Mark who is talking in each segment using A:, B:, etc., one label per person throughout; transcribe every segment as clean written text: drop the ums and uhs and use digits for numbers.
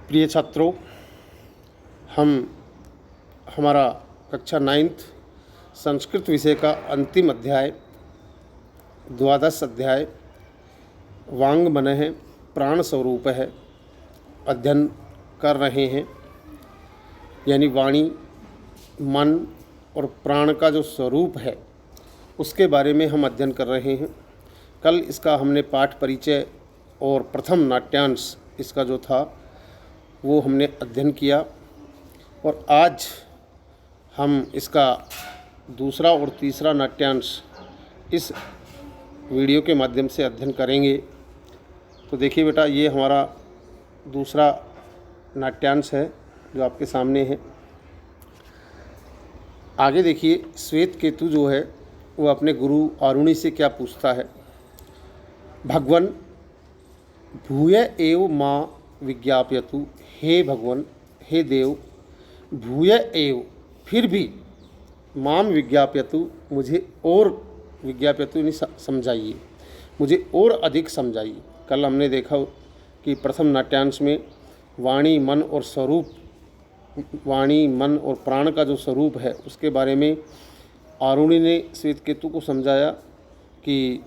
A: प्रिय छात्रों, हम हमारा कक्षा 9th संस्कृत विषय का अंतिम अध्याय 12 अध्याय वांग मन है प्राण स्वरूप है अध्ययन कर रहे हैं। यानी वाणी, मन और प्राण का जो स्वरूप है उसके बारे में हम अध्ययन कर रहे हैं। कल इसका हमने पाठ परिचय और प्रथम नाट्यांश इसका जो था वो हमने अध्ययन किया और आज हम इसका दूसरा और तीसरा नाट्यांश इस वीडियो के माध्यम से अध्ययन करेंगे। तो देखिए बेटा, ये हमारा दूसरा नाट्यांश है जो आपके सामने है। आगे देखिए, श्वेत केतु जो है वो अपने गुरु आरुणि से क्या पूछता है। भगवन भूय एव माँ विज्ञापयतु। हे भगवान, हे देव, भूय एव, फिर भी, माम विज्ञापयतु, मुझे और विज्ञापयतु नहीं समझाइए, मुझे और अधिक समझाइए। कल हमने देखा कि प्रथम नाट्यांश में वाणी, मन और स्वरूप, वाणी, मन और प्राण का जो स्वरूप है उसके बारे में आरुणि ने श्वेत केतु को समझाया कि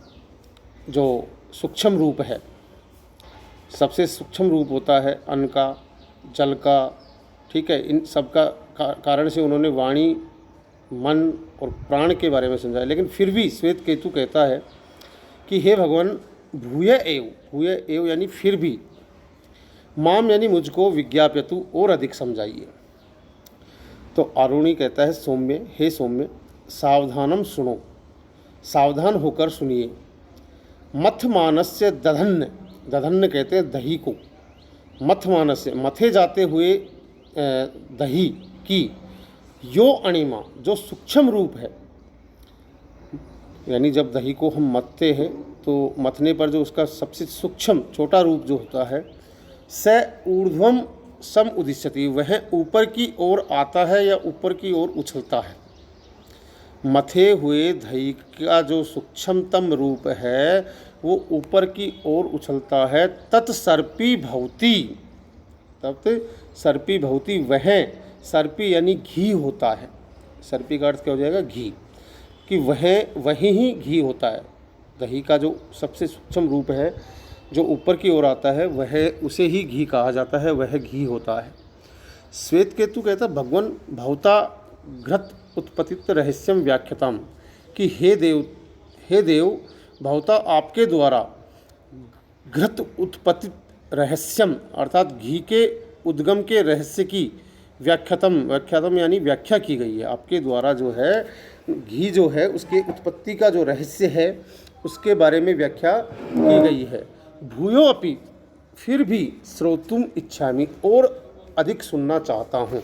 A: जो सूक्ष्म रूप है, सबसे सूक्ष्म रूप होता है अन्न का, जल का, ठीक है। इन सब का कारण से उन्होंने वाणी, मन और प्राण के बारे में समझाया। लेकिन फिर भी श्वेत केतु कहता है कि हे भगवान, भूय एव, भूय एव यानी फिर भी, माम यानी मुझको, विज्ञापयतु और अधिक समझाइए। तो आरुणि कहता है, सौम्य, हे सौम्य, सावधानम सुनो, सावधान होकर सुनिए। मथमानस्य दधन्य, दधन्य कहते हैं दही को, मथमानस्य मथे जाते हुए दही की, यो अणिमा, जो सूक्ष्म रूप है। यानी जब दही को हम मथते हैं तो मथने पर जो उसका सबसे सूक्ष्म छोटा रूप जो होता है, स ऊर्ध्वम सम उदिश्यति, वह ऊपर की ओर आता है या ऊपर की ओर उछलता है। मथे हुए दही का जो सूक्ष्मतम रूप है वो ऊपर की ओर उछलता है। तत्सर्पी भवती, तत् सर्पी भवती, वह सर्पी यानी घी होता है। सर्पी का अर्थ क्या हो जाएगा, घी, कि वही ही घी होता है। दही का जो सबसे सूक्ष्म रूप है जो ऊपर की ओर आता है वह उसे ही घी कहा जाता है, वह घी होता है। श्वेत केतु कहता है, भगवान भवता घृत उत्पत्ति रहस्यम व्याख्यातम, कि हे देव, भवता आपके द्वारा घृत उत्पत्ति रहस्यम अर्थात घी के उद्गम के रहस्य की व्याख्यातम यानी व्याख्या की गई है। आपके द्वारा जो है घी जो है उसके उत्पत्ति का जो रहस्य है उसके बारे में व्याख्या की गई है। भूयो अपि, फिर भी, श्रोतुम इच्छामि, और अधिक सुनना चाहता हूँ,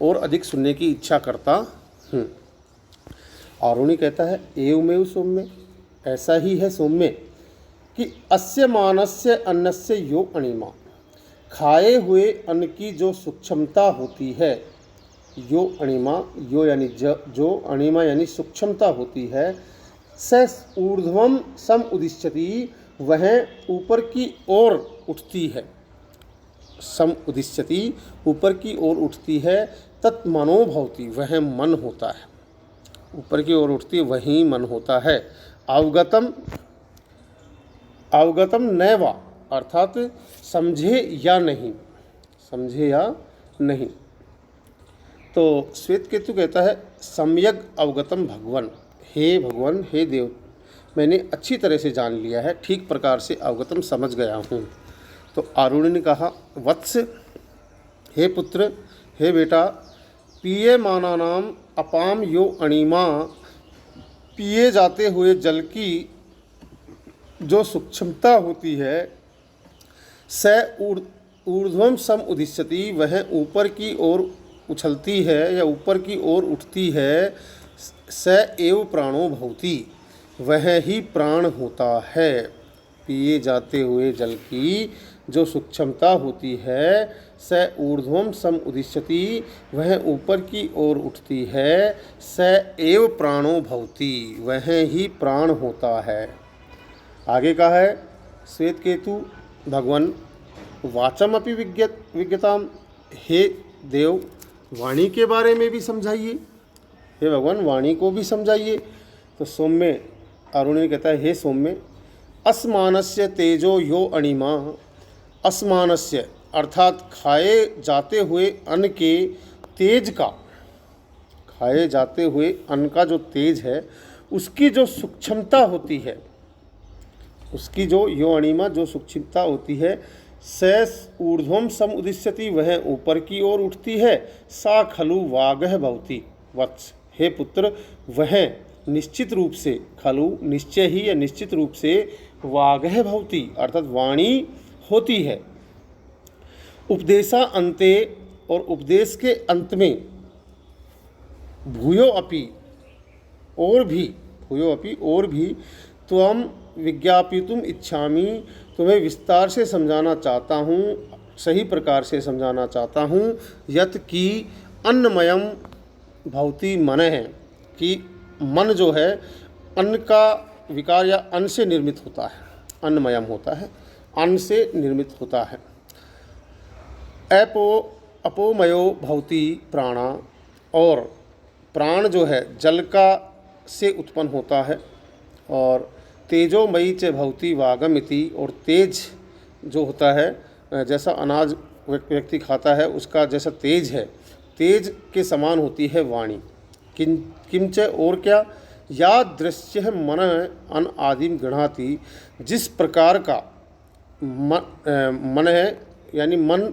A: और अधिक सुनने की इच्छा करता हूँ। आरुणि कहता है, एवमेव सौम्य, ऐसा ही है सौम्य, कि अस्य मानस्य अन्नस्य यो अणिमा, खाए हुए अन्न की जो सूक्ष्मता होती है, यो अणिमा, यो यानी जो, अणिमा यानी सूक्ष्मता होती है, स ऊर्ध्वम सम उदिश्यति, वह ऊपर की ओर उठती है। सम उदिश्यति, ऊपर की ओर उठती है। तत्मनो भवति, वह मन होता है। ऊपर की ओर उठती वही मन होता है। अवगतम नैवा, अर्थात समझे या नहीं, समझे या नहीं। तो श्वेत केतु कहता है, सम्यक अवगतम भगवन, हे भगवान, हे देव, मैंने अच्छी तरह से जान लिया है, ठीक प्रकार से अवगतम समझ गया हूँ। तो आरुणि ने कहा, वत्स, हे पुत्र, हे बेटा, पीयमाना नाम अपाम यो अणिमा, पिए जाते हुए जल की जो सूक्ष्मता होती है, स ऊर्ध्वम सम उदिश्यति, वह ऊपर की ओर उछलती है या ऊपर की ओर उठती है। स एव प्राणो भवति, वह ही प्राण होता है। पिए जाते हुए जल की जो सूक्ष्मता होती है, स ऊर्ध्वम सम उदिश्यति, वह ऊपर की ओर उठती है। स एव प्राणो भवति, वह ही प्राण होता है। आगे का है, श्वेत केतु, भगवान, वाचम अपि विज्ञताम, हे देव वाणी के बारे में भी समझाइए, हे भगवान वाणी को भी समझाइए। तो सौम्य अरुणी कहता है, हे सौम्य, असमानस्य तेजो यो अणिमा, असमानस्य अर्थात खाए जाते हुए अन्न के तेज का, खाए जाते हुए अन्न का जो तेज है उसकी जो सूक्ष्मता होती है, उसकी जो यो अणिमा जो सूक्ष्मता होती है, सैस ऊर्ध्वम सम उदिश्यति, वह ऊपर की ओर उठती है, सा खलु वागह भवति वत्स, हे पुत्र वह निश्चित रूप से, खलु निश्चय ही या निश्चित रूप से, वागह भवति अर्थात वाणी होती है। उपदेशा अंते, और उपदेश के अंत में, भूयो अपि और भी, भूयो अपि और भी, त्वम विज्ञापितुम इच्छामि, तुम्हें विस्तार से समझाना चाहता हूँ, सही प्रकार से समझाना चाहता हूँ। यत की अन्नमयम भवति मन है, कि मन जो है अन्न का विकार या अन्न से निर्मित होता है, अन्नमयम होता है, अन्न से निर्मित होता है। अपोमयो भवति प्राणा, और प्राण जो है जल का से उत्पन्न होता है। और तेजोमयी च भवति वागमिति, और तेज जो होता है, जैसा अनाज व्यक्ति खाता है उसका जैसा तेज है, तेज के समान होती है वाणी। किंच और क्या, या दृश्य मन अन आदिम गृणाति, जिस प्रकार का मन है यानी मन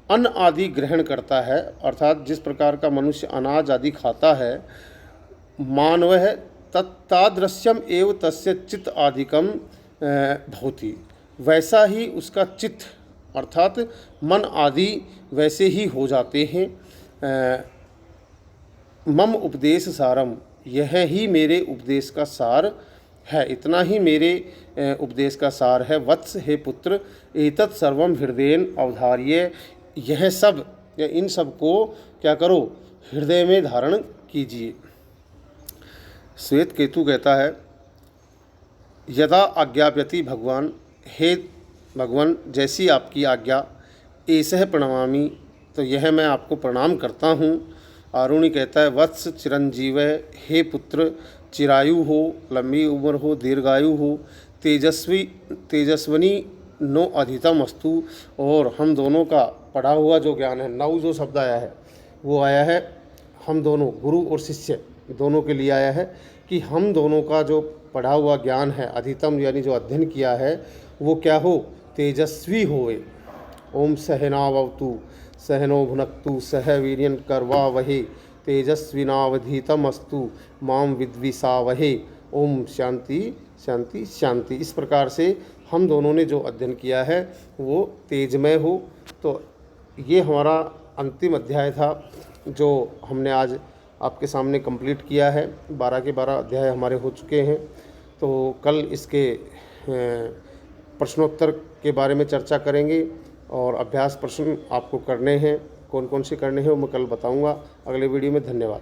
A: अन्न आदि ग्रहण करता है, अर्थात जिस प्रकार का मनुष्य अनाज आदि खाता है, मानव है तत्तादृश्यम एव तस्य चित्त आदिकम भवति, वैसा ही उसका चित्त अर्थात मन आदि वैसे ही हो जाते हैं। मम उपदेश सारम, यह ही मेरे उपदेश का सार है, इतना ही मेरे उपदेश का सार है। वत्स, हे पुत्र, एतत् सर्वम हृदयेन अवधार्य, यह सब या इन सब को क्या करो, हृदय में धारण कीजिए। श्वेत केतु कहता है, यदा आज्ञाप्यति भगवान, हे भगवान जैसी आपकी आज्ञा, ऐसे प्रणमामि, तो यह मैं आपको प्रणाम करता हूँ। आरुणि कहता है, वत्स चिरंजीव, हे पुत्र चिरायु हो, लंबी उम्र हो, दीर्घायु हो, तेजस्वनी नो अधितम अस्तु, और हम दोनों का पढ़ा हुआ जो ज्ञान है, नौ जो शब्द आया है वो आया है हम दोनों, गुरु और शिष्य दोनों के लिए आया है, कि हम दोनों का जो पढ़ा हुआ ज्ञान है, अधितम यानी जो अध्ययन किया है, वो क्या हो, तेजस्वी होए। ओम सहनावतु सहनो भुनक्तु सह वीर्यं करवावहे, तेजस्विनावधीतम अस्तु माम विद्विषावहे। ओम शांति शांति शांति। इस प्रकार से हम दोनों ने जो अध्ययन किया है वो तेजमय हो। तो ये हमारा अंतिम अध्याय था जो हमने आज आपके सामने कंप्लीट किया है। 12 के 12 अध्याय हमारे हो चुके हैं। तो कल इसके प्रश्नोत्तर के बारे में चर्चा करेंगे और अभ्यास प्रश्न आपको करने हैं, कौन कौन से करने हैं वो मैं कल बताऊंगा अगले वीडियो में। धन्यवाद।